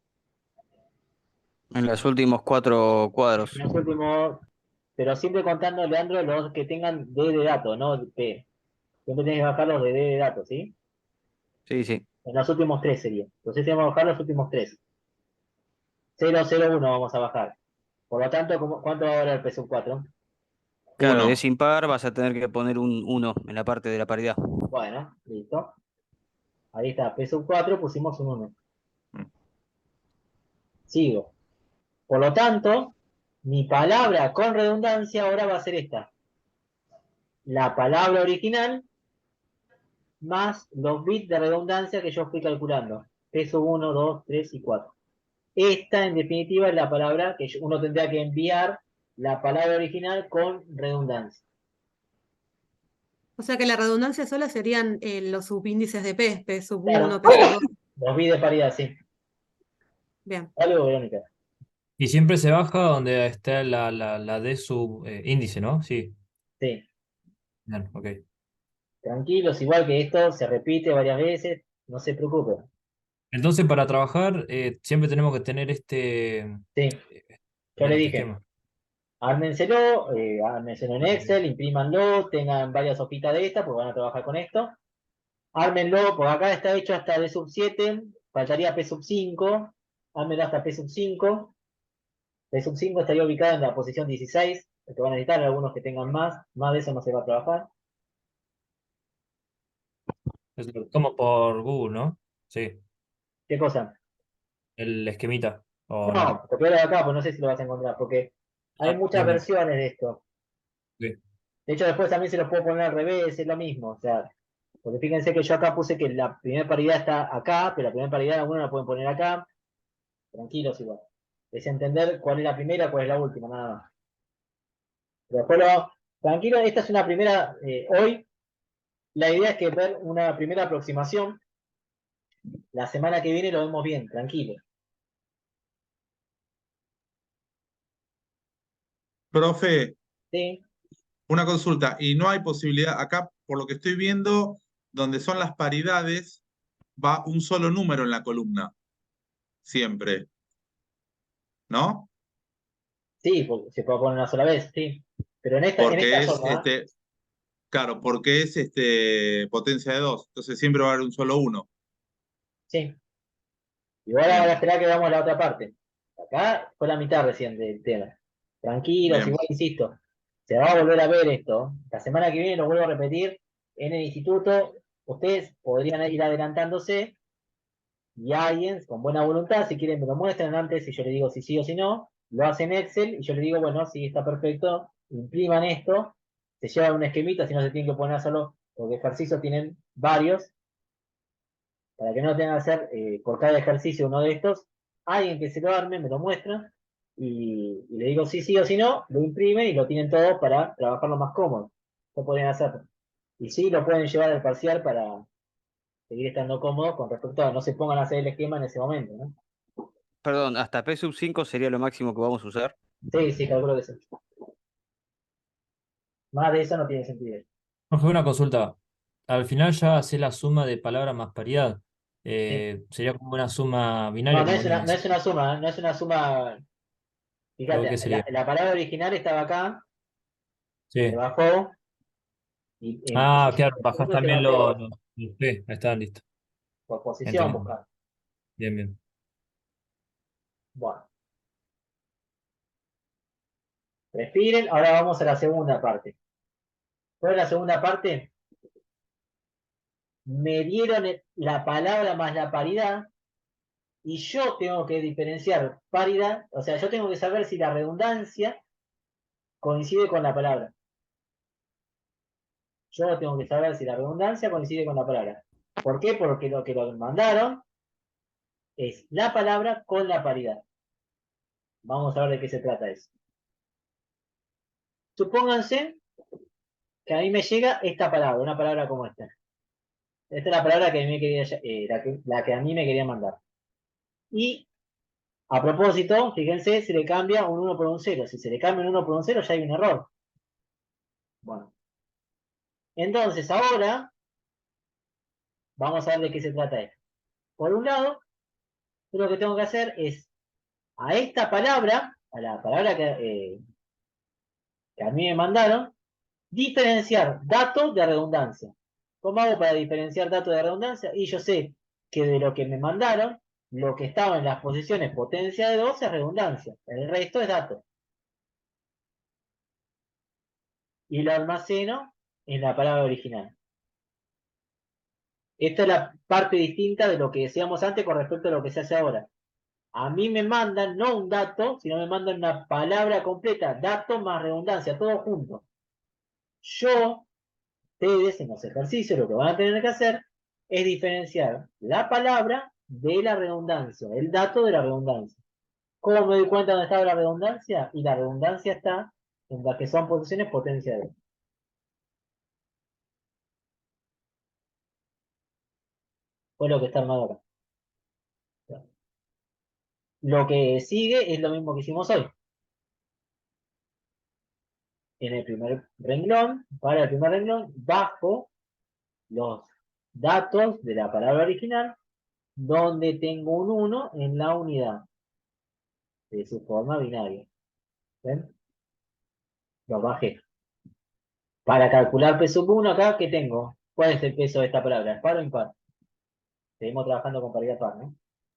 En los últimos 4 cuadros. En los últimos, pero siempre contando, Leandro, los que tengan D de datos, no P. Siempre tenés que bajar los de D de datos, ¿sí? Sí, sí. En los últimos 3 sería. Entonces tenemos que bajar los últimos 3. 0, 0, 1 vamos a bajar. Por lo tanto, ¿cuánto va a valer el P sub 4? Claro, de 1. ese impar vas a tener que poner un 1 en la parte de la paridad. Bueno, listo. Ahí está, P sub 4, pusimos un 1. Sigo. Por lo tanto, mi palabra con redundancia ahora va a ser esta. La palabra original más los bits de redundancia que yo fui calculando. P sub 1, 2, 3 y 4. Esta, en definitiva, es la palabra que uno tendría que enviar la palabra original con redundancia. O sea que la redundancia sola serían los subíndices de P sub Claro. 1, P sub 2. Los bits de paridad, sí. Bien. Algo, Verónica. Y siempre se baja donde está la D sub índice, ¿no? Sí. Sí. Bien, ok. Tranquilos, igual que esto se repite varias veces, no se preocupen. Entonces, para trabajar, siempre tenemos que tener este, Sí, yo le este dije, esquema. ármenselo en Excel, imprímanlo, tengan varias hojitas de estas, porque van a trabajar con esto. Ármenlo, porque acá está hecho hasta D sub 7, faltaría P sub 5, hámelo hasta P sub 5. P sub 5 estaría ubicado en la posición 16, que van a necesitar algunos que tengan más de eso no se va a trabajar. Lo buscamos por Google, ¿no? Sí, ¿Qué cosa? el esquemita. O no. No, copiarlo de acá, pues no sé si lo vas a encontrar, porque hay Ah, muchas bien, bien. versiones de esto. Sí. De hecho, después también se los puedo poner al revés, es lo mismo. O sea, porque fíjense que yo acá puse que la primera paridad está acá, pero la primera paridad algunos la pueden poner acá. Tranquilos igual. Es entender cuál es la primera, cuál es la última, nada más. Pero después tranquilo, esta es una primera, hoy, la idea es que ver una primera aproximación. La semana que viene lo vemos bien, tranquilo. Profe, ¿Sí? una consulta. Y no hay posibilidad, acá por lo que estoy viendo, donde son las paridades, va un solo número en la columna, siempre, ¿no? Sí, porque se puede poner una sola vez, sí. Pero en Porque esta es, zona, claro, porque es potencia de 2. Entonces siempre va a haber un solo 1. sí. Y ahora voy a Bien, esperar que veamos la otra parte. Acá fue la mitad recién del tema. Tranquilos, bien. igual insisto. Se va a volver a ver esto. La semana que viene lo vuelvo a repetir en el instituto. Ustedes podrían ir adelantándose y alguien con buena voluntad, si quieren me lo muestran antes y yo le digo si sí o si no, lo hacen en Excel y yo le digo, bueno, si está perfecto, impriman esto, se llevan un esquemita, si no se tienen que poner solo, porque ejercicios tienen varios, para que no tengan que hacer por cada ejercicio uno de estos, alguien que se lo arme, me lo muestra, y le digo si sí o si no, lo imprimen y lo tienen todo para trabajarlo más cómodo. Lo podrían hacer. Y sí, lo pueden llevar al parcial para seguir estando cómodos con respecto a no se pongan a hacer el esquema en ese momento, ¿no? Perdón, hasta P sub 5 sería lo máximo que vamos a usar. Sí, sí, calculo que sí. Más de eso no tiene sentido. Jorge, una consulta. Al final ya hace la suma de palabra más paridad. Sí. Sería como una suma No, binaria, no como es venís una, no es diciendo. una suma, no es una suma. ¿O Fíjate, qué sería? la palabra original estaba acá, se Sí. bajó y en Ah, posición claro, bajás se también bajó los P. Ahí está, listo. por posición Entendido. buscar. Bien, bien. Bueno, respiren, ahora vamos a la segunda parte. ¿Cuál es la segunda parte? Me dieron la palabra más la paridad y yo tengo que diferenciar paridad, o sea, yo tengo que saber si la redundancia coincide con la palabra. Yo tengo que saber si la redundancia coincide con la palabra. ¿Por qué? Porque lo que lo mandaron es la palabra con la paridad. Vamos a ver de qué se trata eso. Supónganse que a mí me llega esta palabra, una palabra como esta. Esta es la palabra que a mí me quería, la que a mí me quería mandar. Y a propósito, fíjense, se le cambia un 1 por un 0. Si se le cambia un 1 por un 0, ya hay un error. Bueno, entonces ahora vamos a ver de qué se trata esto. Por un lado, yo lo que tengo que hacer es a esta palabra, a la palabra que a mí me mandaron, diferenciar datos de redundancia. ¿Cómo hago para diferenciar datos de redundancia? Y yo sé que de lo que me mandaron, lo que estaba en las posiciones potencia de 2 es redundancia. El resto es datos. Y lo almaceno en la palabra original. Esta es la parte distinta de lo que decíamos antes con respecto a lo que se hace ahora. A mí me mandan no un dato, sino me mandan una palabra completa, dato más redundancia, todo junto. Yo, ustedes en los ejercicios, lo que van a tener que hacer es diferenciar la palabra de la redundancia, el dato de la redundancia. ¿Cómo me doy cuenta dónde está la redundancia? Y la redundancia está en las que son posiciones potencia de 2. Fue lo que está armado acá. Lo que sigue es lo mismo que hicimos hoy. En el primer renglón, para el primer renglón, bajo los datos de la palabra original, donde tengo un 1 en la unidad de su forma binaria. ¿Ven? Lo bajé. Para calcular P sub 1 acá, ¿qué tengo? ¿Cuál es el peso de esta palabra? ¿Par o impar? Seguimos trabajando con paridad par, ¿no?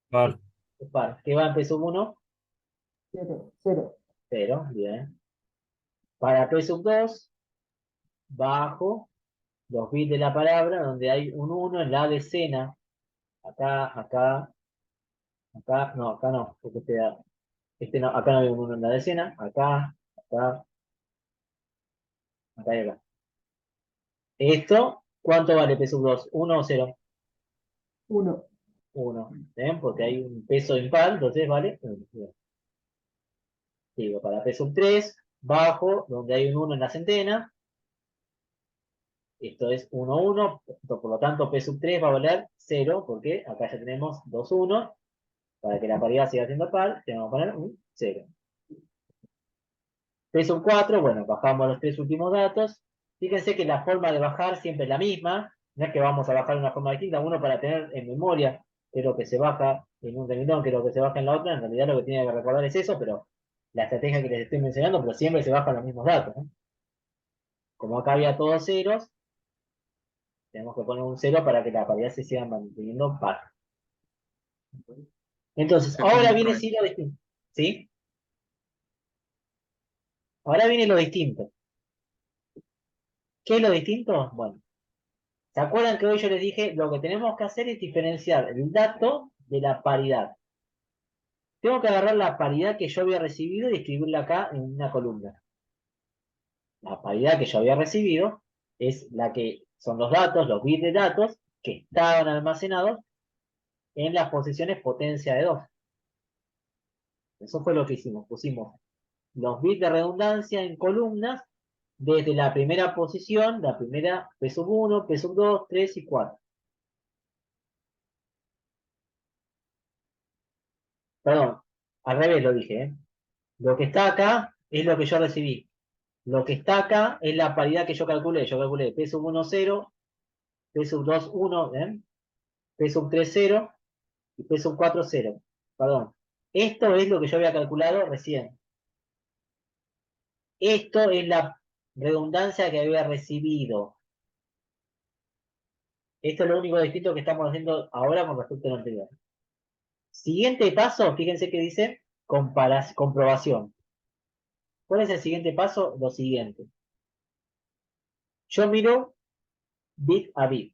Par. Es par. ¿Qué va en P sub 1? 0, 0. 0, bien. Para P sub 2, bajo los bits de la palabra, donde hay un 1 en la decena. Acá, acá, acá no, porque no, acá no hay un 1 en la decena. Acá, acá, acá y acá. Esto, ¿cuánto vale P sub 2? ¿1 o 0? 1. 1. ¿Ven? Porque hay un peso impar, entonces vale 1. Digo, para P sub 3, bajo, donde hay un 1 en la centena. Esto es 1, 1. Por lo tanto, P sub 3 va a valer 0, porque acá ya tenemos 2, 1. Para que la paridad siga siendo par, tenemos que poner un 0. P sub 4, bueno, bajamos los tres últimos datos. Fíjense que la forma de bajar siempre es la misma. No es que vamos a bajar de una forma distinta, uno para tener en memoria qué es lo que se baja en un renglón, qué es lo que se baja en la otra. En realidad lo que tiene que recordar es eso, pero la estrategia que les estoy mencionando, pero siempre se bajan los mismos datos, ¿no? Como acá había todos ceros, tenemos que poner un 0 para que la paridad se siga manteniendo par. Entonces, Es como ahora un viene rango. sí lo distinto. ¿Sí? Ahora viene lo distinto. ¿Qué es lo distinto? Bueno, ¿se acuerdan que hoy yo les dije lo que tenemos que hacer es diferenciar el dato de la paridad? Tengo que agarrar la paridad que yo había recibido y escribirla acá en una columna. La paridad que yo había recibido es la que son los datos, los bits de datos que estaban almacenados en las posiciones potencia de 2. Eso fue lo que hicimos. Pusimos los bits de redundancia en columnas desde la primera posición, la primera P sub 1, P sub 2, 3 y 4. Perdón, al revés lo dije, ¿eh? Lo que está acá es lo que yo recibí. Lo que está acá es la paridad que yo calculé. Yo calculé P sub 1, 0, P sub 2, 1, ¿ven? P sub 3, 0 y P sub 4, 0. Perdón. Esto es lo que yo había calculado recién. Esto es la redundancia que había recibido. Esto es lo único distinto que estamos haciendo ahora con respecto a lo anterior. Siguiente paso, fíjense que dice comprobación. ¿Cuál es el siguiente paso? Lo siguiente. Yo miro bit a bit.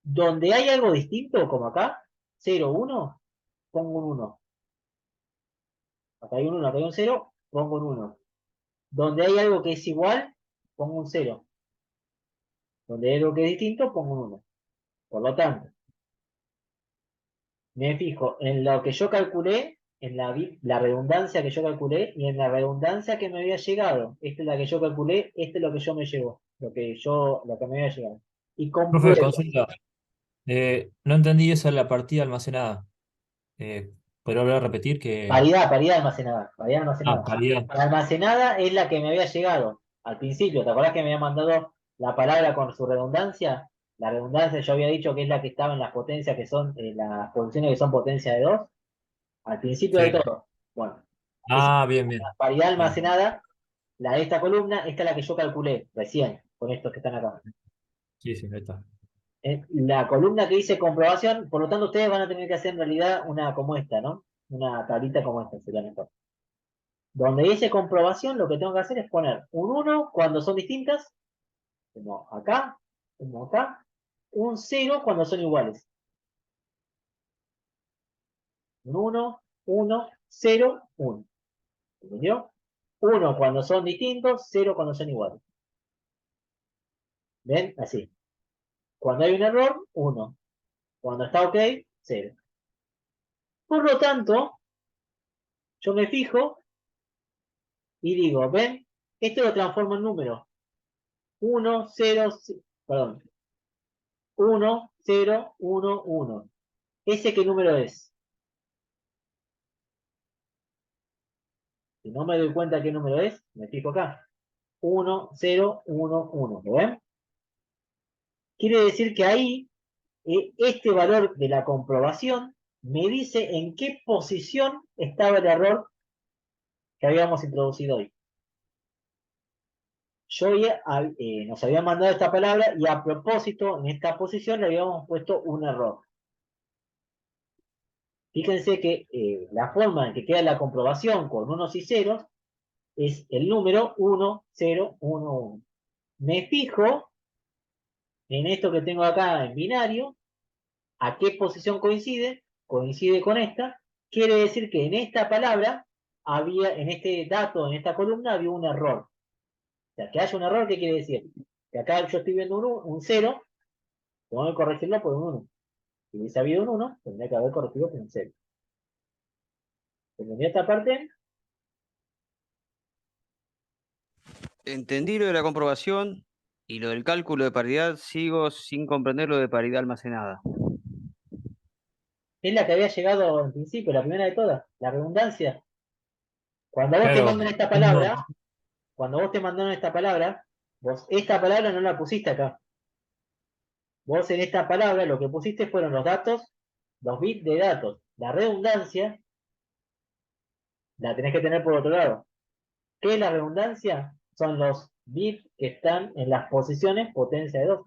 Donde hay algo distinto, como acá, 0, 1, pongo un 1. Acá hay un 1, acá hay un 0, pongo un 1. Donde hay algo que es igual, pongo un 0. Donde hay algo que es distinto, pongo un 1. Por lo tanto, me fijo en lo que yo calculé, en la redundancia que yo calculé y en la redundancia que me había llegado. Esta es la que yo calculé, este es lo que yo me llegó, lo que me había llegado. Y Profe, compruebo. consulta. No entendí esa la partida almacenada. ¿Podría volver a repetir que... Paridad almacenada, paridad almacenada. paridad. La almacenada es la que me había llegado al principio. ¿Te acordás que me había mandado la palabra con su redundancia? La redundancia yo había dicho que es la que estaba en las potencias que son, las posiciones que son potencia de 2, al principio de Sí. todo. Bueno, esa Bien, la bien. paridad Bien. almacenada, la de esta columna, esta es la que yo calculé recién, con estos que están acá. Sí, sí, ahí está. La columna que dice comprobación, por lo tanto ustedes van a tener que hacer en realidad una como esta, ¿no? Una tablita como esta sería mejor. Donde dice comprobación, lo que tengo que hacer es poner un 1 cuando son distintas, como acá, un 0 cuando son iguales. Un 1, 1, 0, 1. ¿Entendió? 1 cuando son distintos, 0 cuando son iguales. ¿Ven? Así. Cuando hay un error, 1. Cuando está ok, 0. Por lo tanto, yo me fijo y digo, ¿ven? Esto lo transformo en número. 1, 0, perdón. 1, 0, 1, 1. ¿Ese qué número es? Si no me doy cuenta qué número es, me fijo acá. 1, 0, 1, 1. ¿Lo ven? Quiere decir que ahí, este valor de la comprobación me dice en qué posición estaba el error que habíamos introducido hoy. Yo nos habían mandado esta palabra y a propósito, en esta posición le habíamos puesto un error. Fíjense que la forma en que queda la comprobación con unos y ceros es el número 1, 0, 1, 1. Me fijo en esto que tengo acá en binario, a qué posición coincide con esta, quiere decir que en esta palabra había, en este dato, en esta columna, había un error. O sea, que haya un error, ¿qué quiere decir? Que acá yo estoy viendo un 0, tengo que corregirlo por un 1. Si hubiese habido un 1, tendría que haber corregido por un 0. ¿Entendí esta parte? Entendí lo de la comprobación y lo del cálculo de paridad, sigo sin comprender lo de paridad almacenada. Es la que había llegado en principio, la primera de todas, la redundancia. Cuando vos te Claro, mandan esta no, palabra, cuando vos te mandaron esta palabra, vos esta palabra no la pusiste acá. Vos en esta palabra lo que pusiste fueron los datos, los bits de datos. La redundancia la tenés que tener por otro lado. ¿Qué es la redundancia? Son los bits que están en las posiciones potencia de 2.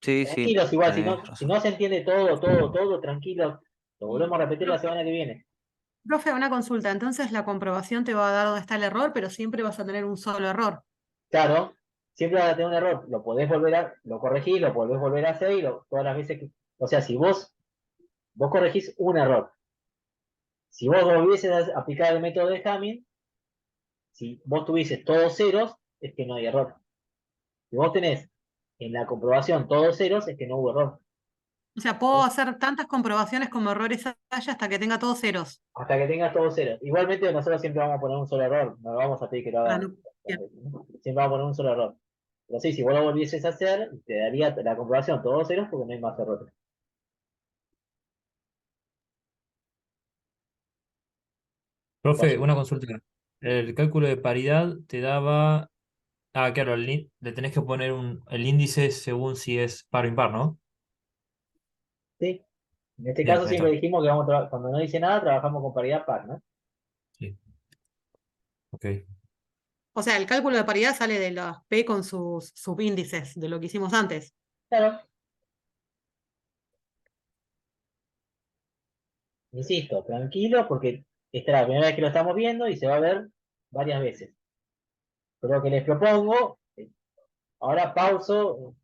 Sí, sí, Tranquilos, igual, si tenés si razón. no se entiende todo, tranquilos. Lo volvemos a repetir la semana que viene. Profe, una consulta. Entonces la comprobación te va a dar dónde está el error, pero siempre vas a tener un solo error. Claro, siempre vas a tener un error. Lo podés volver lo corregís, lo podés volver a hacer y todas las veces que. O sea, si vos corregís un error. Si vos volvieses a aplicar el método de Hamming, si vos tuvieses todos ceros, es que no hay error. Si vos tenés en la comprobación todos ceros, es que no hubo error. O sea, puedo hacer tantas comprobaciones como errores haya hasta que tenga todos ceros. Hasta que tengas todos ceros. Igualmente nosotros siempre vamos a poner un solo error. No vamos a pedir que lo Ah, hagan. no. Bien. Siempre vamos a poner un solo error. Pero sí, si vos lo volvieses a hacer, te daría la comprobación todos ceros porque no hay más errores. profe, una consulta. El cálculo de paridad te daba. Ah, claro, le tenés que poner el índice según si es par o impar, ¿no? ¿Sí? En este Bien, caso ahí siempre está. dijimos que cuando no dice nada, trabajamos con paridad par, ¿no? Sí. Ok. O sea, el cálculo de paridad sale de la P con sus subíndices, de lo que hicimos antes. Claro. Insisto, tranquilo, porque esta es la primera vez que lo estamos viendo y se va a ver varias veces. Pero lo que les propongo, ahora pauso